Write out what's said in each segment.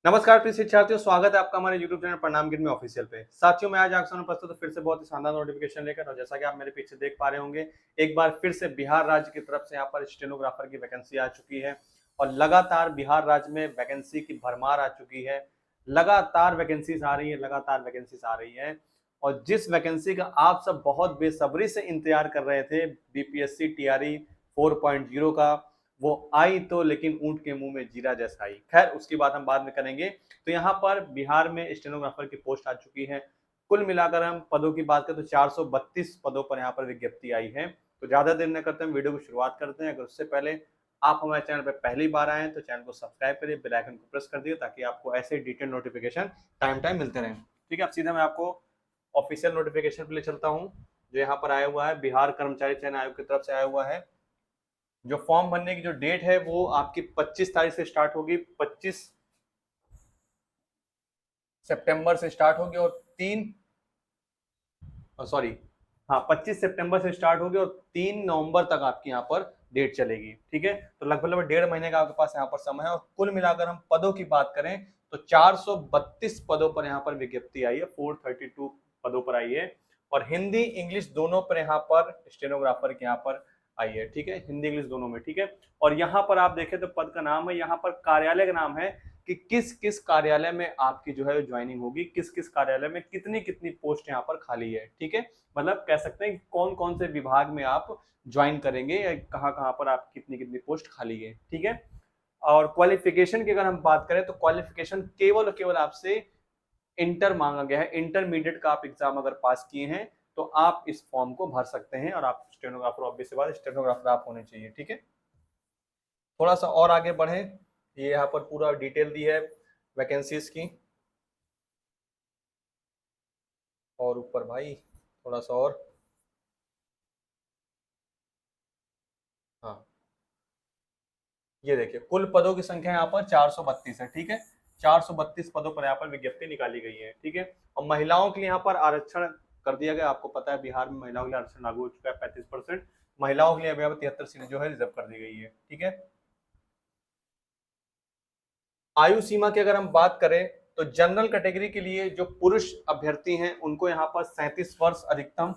नमस्कार प्रिय शिक्षार्थियों, स्वागत है आपका हमारे YouTube चैनल प्रणाम गिर में ऑफिशियल पे। साथियों, मैं आज आपके सामने प्रस्तुत फिर से बहुत ही शानदार नोटिफिकेशन लेकर, और जैसा कि आप मेरे पीछे देख पा रहे होंगे, एक बार फिर से बिहार राज्य की तरफ से यहाँ पर स्टेनोग्राफर की वैकेंसी आ चुकी है। और लगातार बिहार राज्य में वैकेंसी की भरमार आ चुकी है। लगातार वैकेंसीज आ रही है, लगातार वैकेंसीज आ रही है। और जिस वैकेंसी का आप सब बहुत बेसब्री से इंतजार कर रहे थे, बीपीएससी टीआरई 4.0 का, वो आई तो लेकिन ऊंट के मुंह में जीरा जैसा आई। खैर, उसकी बात हम बाद में करेंगे। तो यहाँ पर बिहार में स्टेनोग्राफर की पोस्ट आ चुकी है। कुल मिलाकर हम पदों की बात करें तो 432 पदों पर यहाँ पर विज्ञप्ति आई है। तो ज्यादा देर न करते हैं, वीडियो की शुरुआत करते हैं। अगर उससे पहले आप हमारे चैनल पर पहली बार आए तो चैनल को सब्सक्राइब करिए, बेल आइकन को प्रेस कर दिए, ताकि आपको ऐसे डिटेल नोटिफिकेशन टाइम टाइम मिलते रहें। ठीक है, अब सीधा मैं आपको ऑफिशियल नोटिफिकेशन पे ले चलता हूँ, जो यहाँ पर आया हुआ है, बिहार कर्मचारी चयन आयोग की तरफ से आया हुआ है। जो फॉर्म भरने की जो डेट है वो आपकी 25 तारीख से स्टार्ट होगी, 25 सितंबर से स्टार्ट होगी और 25 सितंबर से स्टार्ट होगी और 3 नवंबर तक आपकी यहाँ पर डेट चलेगी। ठीक है, तो लगभग 1.5 महीने का आपके पास यहाँ पर समय है। और कुल मिलाकर हम पदों की बात करें तो 432 पदों पर यहाँ पर विज्ञप्ति आई है, 432 पदों पर आई है। और हिंदी इंग्लिश दोनों पर यहाँ पर स्टेनोग्राफर के यहाँ पर आई है। ठीक है, हिंदी इंग्लिश दोनों में। ठीक है, और यहाँ पर आप देखें तो पद का नाम है, यहाँ पर कार्यालय का नाम है कि किस किस कार्यालय में आपकी जो है ज्वाइनिंग होगी, किस किस कार्यालय में कितनी कितनी पोस्ट यहाँ पर खाली है। ठीक है, मतलब कह सकते हैं कि कौन कौन से विभाग में आप ज्वाइन करेंगे या कहाँ कहाँ पर आप कितनी कितनी पोस्ट खाली है। ठीक है, और क्वालिफिकेशन की अगर हम बात करें तो क्वालिफिकेशन केवल और केवल आपसे इंटर मांगा गया है। इंटरमीडिएट का आप एग्जाम अगर पास किए हैं तो आप इस फॉर्म को भर सकते हैं, और आप स्टेनोग्राफर, ऑब्वियस सी बात, स्टेनोग्राफर आप होने चाहिए। ठीक है, थोड़ा सा और आगे बढ़े, ये यहाँ पर पूरा डिटेल दी है वैकेंसीज की। और ऊपर भाई थोड़ा सा और, हाँ, ये देखिए कुल पदों की संख्या यहाँ पर 432 है। ठीक है, 432 पदों पर यहाँ पर विज्ञप्ति निकाली गई है। ठीक है, और महिलाओं के लिए यहाँ पर आरक्षण कर दिया गया। आपको पता है बिहार में महिलाओं के लिए आरक्षण लागू हो चुका है, 35%। महिलाओं के लिए अभी 73 सीटें जो है रिजर्व कर दी गई है। ठीक है, आयु सीमा की अगर हम बात करें तो जनरल कैटेगरी के लिए जो पुरुष अभ्यर्थी हैं उनको यहाँ पर 37 वर्ष अधिकतम।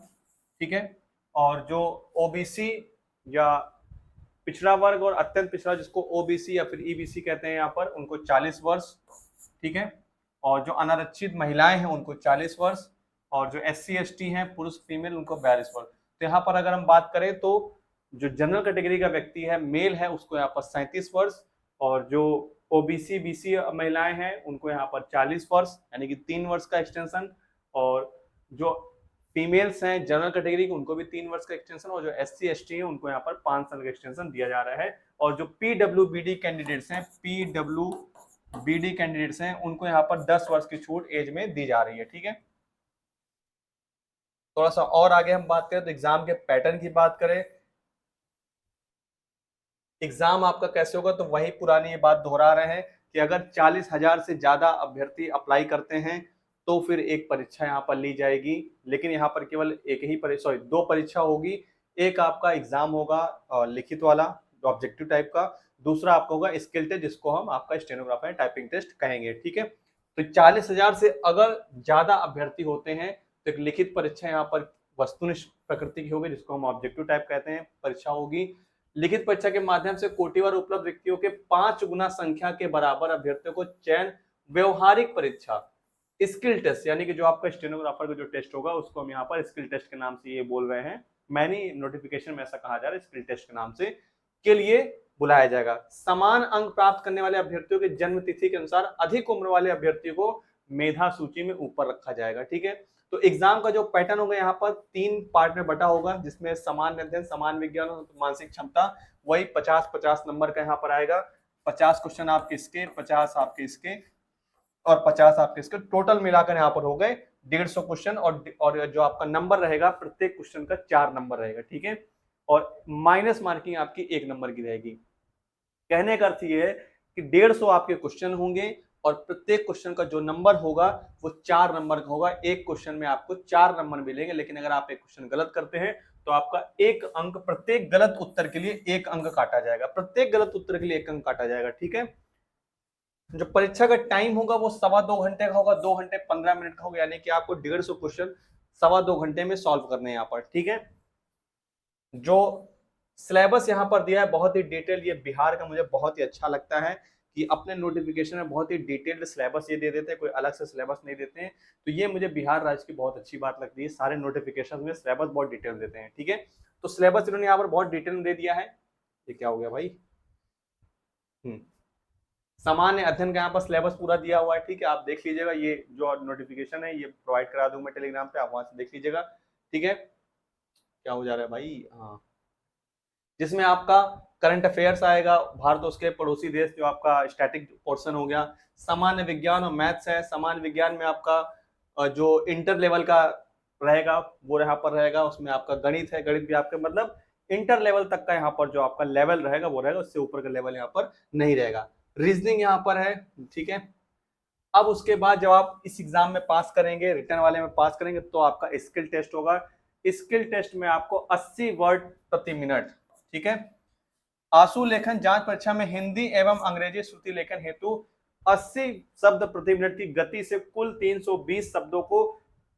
ठीक है, और जो ओबीसी या पिछड़ा वर्ग और अत्यंत पिछड़ा, जिसको ओबीसी या फिर ईबीसी कहते हैं, यहाँ पर उनको 40 वर्ष। ठीक है, और जो अनारक्षित महिलाएं हैं उनको 40 वर्ष, और जो एससी एसटी हैं पुरुष फीमेल उनको 42 वर्ष। तो यहाँ पर अगर हम बात करें तो जो जनरल कैटेगरी का व्यक्ति है, मेल है, उसको यहाँ पर 37 वर्ष, और जो ओबीसी बीसी महिलाएं हैं उनको यहाँ पर 40 वर्ष, यानी कि 3 वर्ष का एक्सटेंशन। और जो फीमेल्स हैं जनरल कैटेगरी की उनको भी 3 वर्ष का एक्सटेंशन, और जो एससी एसटी है उनको यहाँ पर 5 साल का एक्सटेंशन दिया जा रहा है। और जो पीडब्ल्यूबीडी कैंडिडेट्स हैं, पीडब्ल्यूबीडी कैंडिडेट्स हैं, उनको यहाँ पर 10 वर्ष की छूट एज में दी जा रही है। ठीक है, थोड़ा सा और आगे हम बात करें तो एग्जाम के पैटर्न की बात करें, एग्जाम आपका कैसे होगा, तो वही पुरानी ये बात दोहरा रहे हैं कि अगर 40,000 से ज्यादा अभ्यर्थी अप्लाई करते हैं तो फिर एक परीक्षा यहाँ पर ली जाएगी। लेकिन यहाँ पर केवल एक ही परीक्षा, 2 परीक्षा होगी। एक आपका एग्जाम होगा लिखित वाला, जो ऑब्जेक्टिव टाइप का। दूसरा आपका होगा स्किल टेस्ट, जिसको हम आपका स्टेनोग्राफर टाइपिंग टेस्ट कहेंगे। ठीक है, तो 40,000 से अगर ज्यादा अभ्यर्थी होते हैं तो एक लिखित परीक्षा यहाँ पर वस्तुनिष्ठ प्रकृति की होगी, जिसको हम ऑब्जेक्टिव टाइप कहते हैं, परीक्षा होगी। लिखित परीक्षा के माध्यम से कोटिवार उपलब्ध रिक्तियों के 5 गुना संख्या के बराबर अभ्यर्थियों को चयन। व्यवहारिक परीक्षा स्किल टेस्ट, यानी कि जो आपका स्टेनोग्राफर का जो टेस्ट होगा उसको हम यहाँ पर स्किल टेस्ट के नाम से ये बोल रहे हैं। मैंने नोटिफिकेशन में ऐसा कहा जा रहा है, स्किल टेस्ट के नाम से के लिए बुलाया जाएगा। समान अंक प्राप्त करने वाले अभ्यर्थियों के जन्म तिथि के अनुसार अधिक उम्र वाले अभ्यर्थियों को मेधा सूची में ऊपर रखा जाएगा। ठीक है, तो एग्जाम का जो पैटर्न होगा यहाँ पर 3 पार्ट में बटा होगा, जिसमें समान अध्ययन, समान विज्ञान और मानसिक क्षमता, वही 50-50 नंबर का यहाँ पर आएगा। 50 क्वेश्चन आपके इसके, 50 आपके इसके, और 50 आपके इसके, टोटल मिलाकर यहाँ पर हो गए 150 क्वेश्चन। और जो आपका नंबर रहेगा, प्रत्येक क्वेश्चन का 4 नंबर रहेगा। ठीक है, और माइनस मार्किंग आपकी 1 नंबर की रहेगी। कहने का अर्थ ये है कि 150 आपके क्वेश्चन होंगे और प्रत्येक क्वेश्चन का जो नंबर होगा वो 4 नंबर का होगा। एक क्वेश्चन में आपको 4 नंबर मिलेंगे, लेकिन अगर आप एक क्वेश्चन गलत करते हैं तो आपका 1 अंक, प्रत्येक गलत उत्तर के लिए 1 अंक काटा जाएगा, प्रत्येक गलत उत्तर के लिए 1 अंक काटा जाएगा। ठीक है, जो परीक्षा का टाइम होगा वो 2.25 घंटे का होगा, 2 घंटे 15 मिनट का होगा, यानी कि आपको 150 क्वेश्चन 2.25 घंटे में सॉल्व करने हैं यहाँ पर। ठीक है, जो सिलेबस यहाँ पर दिया है बहुत ही डिटेल, ये बिहार का मुझे बहुत ही अच्छा लगता है कि अपने नोटिफिकेशन में बहुत ही डिटेल्ड सिलेबस ये दे देते हैं, कोई अलग से सिलेबस नहीं देते हैं। तो ये मुझे बिहार राज्य की बहुत अच्छी बात लगती है, सारे नोटिफिकेशन में सिलेबस बहुत डिटेल देते हैं। ठीक है, तो सिलेबस इन्होंने यहाँ पर बहुत डिटेल में दे दिया है। ये क्या हो गया भाई, सामान्य अध्ययन का यहाँ पर सिलेबस पूरा दिया हुआ है। ठीक है, आप देख लीजिएगा, ये जो नोटिफिकेशन है ये प्रोवाइड करा दूंगा टेलीग्राम पे, आप वहां से देख लीजिएगा। ठीक है, क्या हो जा रहा है भाई, हाँ, जिसमें आपका करंट अफेयर्स आएगा, भारत उसके पड़ोसी देश, जो आपका स्टैटिक पोर्शन हो गया, सामान्य विज्ञान और मैथ्स है। सामान्य विज्ञान में आपका जो इंटर लेवल का रहेगा वो यहाँ पर रहेगा, उसमें आपका गणित है, गणित भी आपके मतलब इंटर लेवल तक का यहाँ पर जो आपका लेवल रहेगा वो रहेगा, उससे ऊपर का लेवल यहाँ पर नहीं रहेगा। रीजनिंग यहाँ पर है। ठीक है, अब उसके बाद जब आप इस एग्जाम में पास करेंगे, रिटर्न वाले में पास करेंगे, तो आपका स्किल टेस्ट होगा। स्किल टेस्ट में आपको 80 वर्ड प्रति मिनट। ठीक है, आंसू लेखन जांच परीक्षा में हिंदी एवं अंग्रेजी श्रुति लेखन हेतु 80 शब्द प्रति मिनट की गति से कुल 320 शब्दों को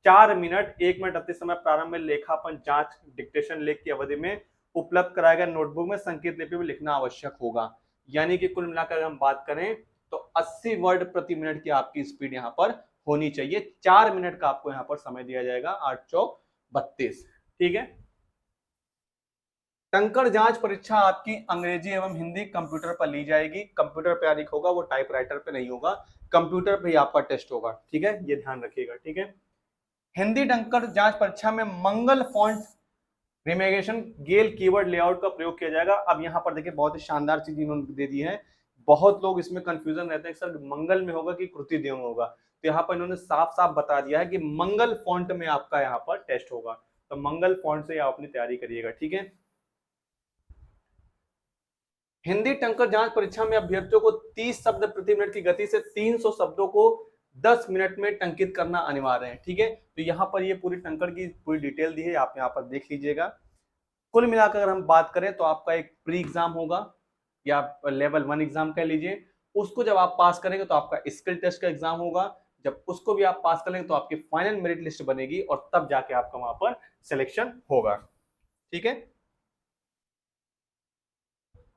4 मिनट 1 मिनट अति समय प्रारंभ में लेखापन जांच डिक्टेशन लेख की अवधि में उपलब्ध कराया गया नोटबुक में संकेत लिपि में लिखना आवश्यक होगा। यानी कि कुल मिलाकर हम बात करें तो 80 वर्ड प्रति मिनट की आपकी स्पीड यहाँ पर होनी चाहिए। 4 मिनट का आपको यहाँ पर समय दिया जाएगा, 8 चौक 32। ठीक है, टंकण जांच परीक्षा आपकी अंग्रेजी एवं हिंदी कंप्यूटर पर ली जाएगी। कंप्यूटर पे यानी होगा, वो टाइपराइटर पे नहीं होगा, कंप्यूटर पे ही आपका टेस्ट होगा। ठीक है, ये ध्यान रखिएगा। ठीक है, हिंदी टंकण जांच परीक्षा में मंगल फॉन्ट रिमेगेशन गेल कीवर्ड लेआउट का प्रयोग किया जाएगा। अब यहाँ पर देखिए बहुत ही शानदार चीज इन्होंने दे दी है, बहुत लोग इसमें कंफ्यूजन रहते हैं सर मंगल में होगा कि कृति देव में होगा, तो यहाँ पर इन्होंने साफ साफ बता दिया है कि मंगल फॉन्ट में आपका यहाँ पर टेस्ट होगा, तो मंगल फॉन्ट से आप अपनी तैयारी करिएगा। ठीक है, हिंदी टंकण जांच परीक्षा में अभ्यर्थियों को 30 शब्द प्रति मिनट की गति से 300 शब्दों को 10 मिनट में टंकित करना अनिवार्य है। ठीक है, तो यहाँ पर ये पूरी टंकण की पूरी डिटेल दी है, आप यहाँ पर देख लीजिएगा। कुल मिलाकर अगर हम बात करें तो आपका एक प्री एग्जाम होगा या लेवल 1 एग्जाम कह लीजिए, उसको जब आप पास करेंगे तो आपका स्किल टेस्ट का एग्जाम होगा, जब उसको भी आप पास करेंगे तो आपकी फाइनल मेरिट लिस्ट बनेगी और तब जाके आपका वहां पर सिलेक्शन होगा। ठीक है,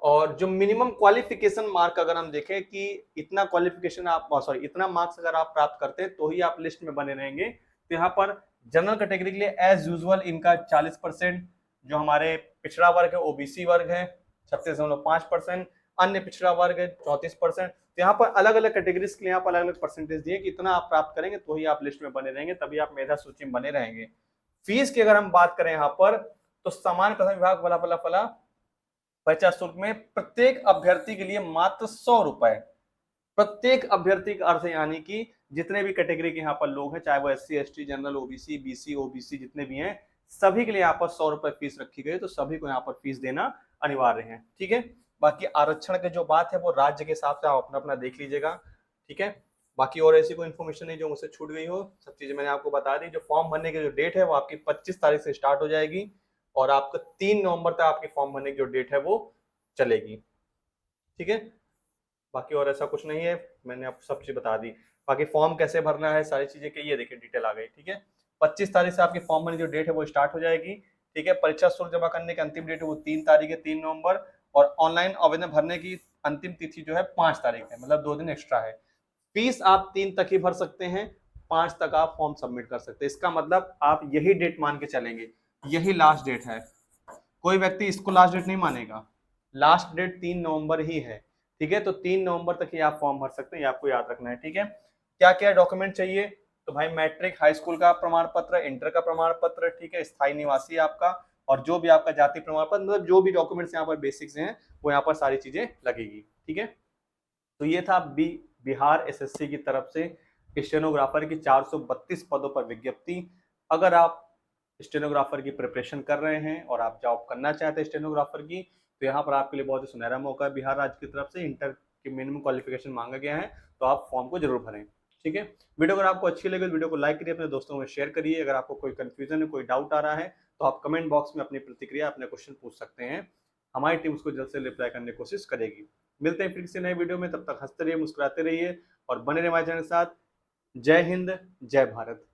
और जो मिनिमम क्वालिफिकेशन मार्क अगर हम देखें कि इतना क्वालिफिकेशन आप सॉरी इतना मार्क्स अगर आप प्राप्त करते हैं तो ही आप लिस्ट में बने रहेंगे। तो यहाँ पर जनरल कैटेगरी के लिए एज यूजुअल इनका 40%, जो हमारे पिछड़ा वर्ग है ओबीसी वर्ग है 36.5%, अन्य पिछड़ा वर्ग है 34%। तो यहाँ पर अलग अलग कैटेगरीज के लिए यहाँ पर अलग अलग परसेंटेज दिए कि इतना आप प्राप्त करेंगे तो ही आप लिस्ट में बने रहेंगे, तभी आप मेधा सूची में बने रहेंगे। फीस की अगर हम बात करें यहाँ पर तो सामान्य प्रथम विभाग फला फला फला परीक्षा शुल्क में प्रत्येक अभ्यर्थी के लिए मात्र 100 रुपए, प्रत्येक अभ्यर्थी का अर्थ यानी कि जितने भी कैटेगरी के यहाँ पर लोग हैं, चाहे वो SC ST general OBC BC OBC जितने भी हैं, सभी के लिए यहाँ पर 100 रुपए फीस रखी गई, तो सभी को यहाँ पर फीस देना अनिवार्य है। ठीक है, बाकी आरक्षण की जो बात है वो राज्य के हिसाब से आप अपना अपना देख लीजिएगा। ठीक है, बाकी और ऐसी कोई इन्फॉर्मेशन नहीं जो मुझसे छूट गई हो, सब चीजें मैंने आपको बता दी। जो फॉर्म भरने की जो डेट है वो आपकी 25 तारीख से स्टार्ट हो जाएगी और आपका 3 नवंबर तक आपकी फॉर्म भरने की जो डेट है वो चलेगी। ठीक है, बाकी और ऐसा कुछ नहीं है, मैंने आपको सब चीज बता दी। बाकी फॉर्म कैसे भरना है सारी चीजें की ये देखिए डिटेल आ गई। ठीक है, 25 तारीख से आपकी फॉर्म भरने की जो डेट है वो स्टार्ट हो जाएगी। ठीक है, परीक्षा शुल्क जमा करने की अंतिम डेट है वो 3 तारीख है, 3 नवंबर, और ऑनलाइन आवेदन भरने की अंतिम तिथि जो है 5 तारीख है, मतलब 2 दिन एक्स्ट्रा है। फीस आप 3 तक ही भर सकते हैं, 5 तक आप फॉर्म सबमिट कर सकते हैं। इसका मतलब आप यही डेट मान के चलेंगे, यही लास्ट डेट है, कोई व्यक्ति इसको लास्ट डेट नहीं मानेगा, लास्ट डेट 3 नवंबर ही है। ठीक है, तो 3 नवंबर तक ही आप फॉर्म भर सकते हैं, ये आपको याद रखना है। ठीक है, क्या क्या डॉक्यूमेंट चाहिए, तो भाई मैट्रिक हाई स्कूल का प्रमाण पत्र, इंटर का प्रमाण पत्र, ठीक है, स्थायी निवासी आपका, और जो भी आपका जाति प्रमाण पत्र, मतलब जो भी डॉक्यूमेंट्स यहाँ पर बेसिक्स हैं वो यहाँ पर सारी चीजें लगेगी। ठीक है, तो ये था बिहार एसएससी की तरफ से स्टेनोग्राफर की 432 पदों पर विज्ञप्ति। अगर आप स्टेनोग्राफर की प्रिपरेशन कर रहे हैं और आप जॉब करना चाहते हैं स्टेनोग्राफर की, तो यहाँ पर आपके लिए बहुत ही सुनहरा मौका है। बिहार राज्य की तरफ से इंटर की मिनिमम क्वालिफिकेशन मांगा गया है, तो आप फॉर्म को जरूर भरें। ठीक है, वीडियो अगर आपको अच्छी लगी वीडियो को लाइक करिए, अपने दोस्तों में शेयर करिए। अगर आपको कोई कंफ्यूजन है, कोई डाउट आ रहा है, तो आप कमेंट बॉक्स में अपनी प्रतिक्रिया अपने क्वेश्चन पूछ सकते हैं, हमारी टीम उसको जल्द से रिप्लाई करने की कोशिश करेगी। मिलते हैं फिर किसी नए वीडियो में, तब तक हंसते रहिए, मुस्कुराते रहिए और बने रहिए हमारे चैनल के साथ। जय हिंद, जय भारत।